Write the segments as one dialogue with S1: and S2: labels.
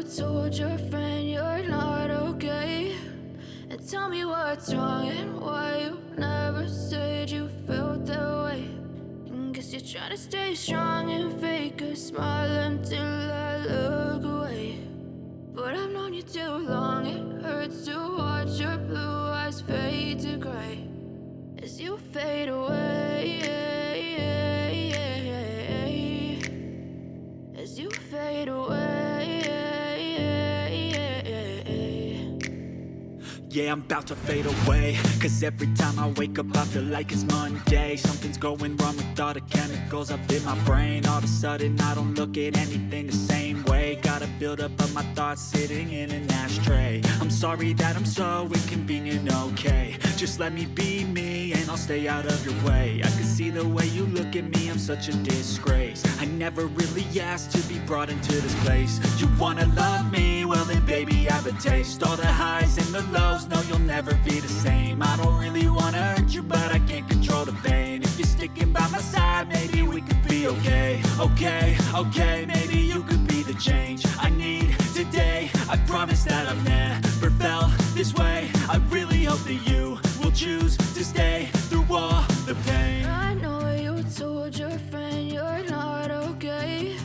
S1: told your friend you're not okay? And tell me what's wrong and why you never said you felt that way. And guess you're trying to stay strong and fake a smile until I look away. But I've known you too long, it hurts to watch your blue eyes fade to gray as you fade away, as you fade away.
S2: Yeah, I'm about to fade away, cause every time I wake up I feel like it's Monday. Something's going wrong with all the chemicals up in my brain. All of a sudden I don't look at anything the same way. Gotta build up of my thoughts sitting in an ashtray. I'm sorry that I'm so inconvenient, okay? Just let me be me and I'll stay out of your way. I can see the way you look at me, I'm such a disgrace. I never really asked to be brought into this place. You wanna love me? Well then baby, have a taste. All the highs and the lows, no, you'll never be the same. I don't really wanna hurt you, but I can't control the pain. If you're sticking by my side, maybe we could be okay. Okay, maybe you could be the change I need today. I promise that I've never felt this way. I really hope that you will choose to stay through all the pain.
S1: I know you told your friend you're not okay.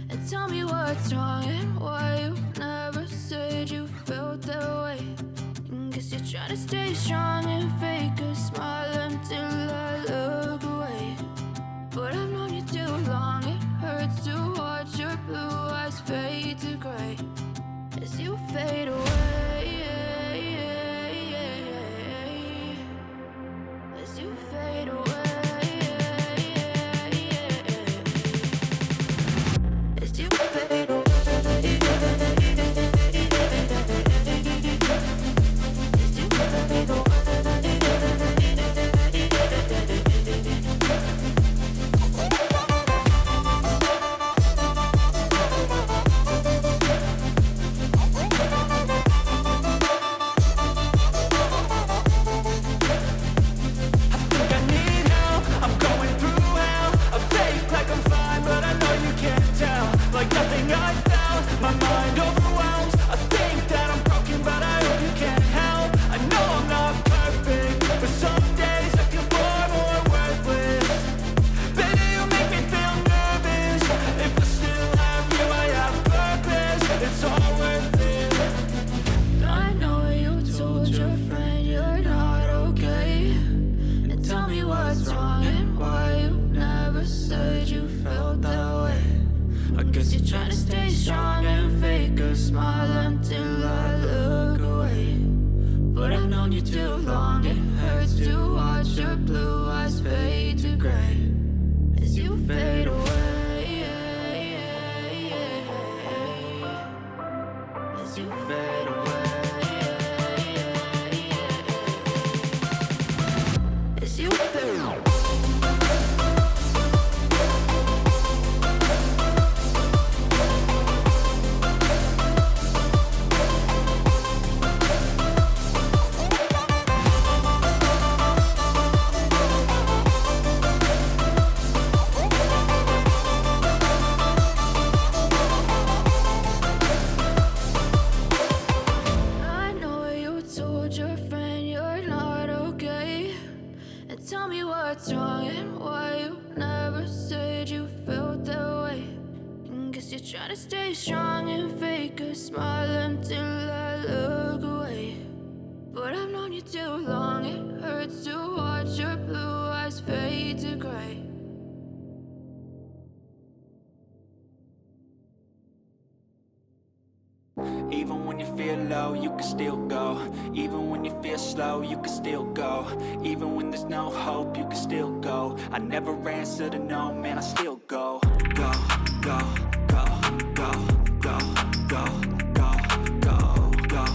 S1: And tell me what's wrong and why you never said you felt that way. And guess you're trying to stay strong and fake a smile until I look away. But I've known you too long, it hurts to watch your blue eyes fade to gray as you fade away, as you fade away. As you fade away.
S2: Even when you feel low, you can still go. Even when you feel slow, you can still go. Even when there's no hope, you can still go. I never answer to no, man, I still go. Go, go, go, go, go, go, go, go, go,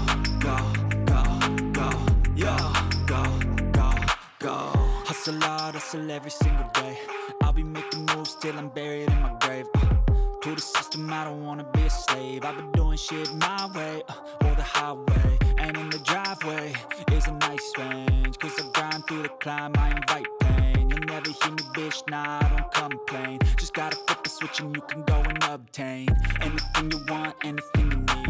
S2: go, go, go, yo, go, go, go. Hustle hard, hustle every single day. I'll be making moves till I'm buried in my grave. To the system, I don't wanna be a slave. I've been doing shit my way, or the highway. And in the driveway is a nice range. Cause I grind through the climb, I invite pain. You'll never hear me, bitch, nah, I don't complain. Just gotta flip the switch and you can go and obtain anything you want, anything you need.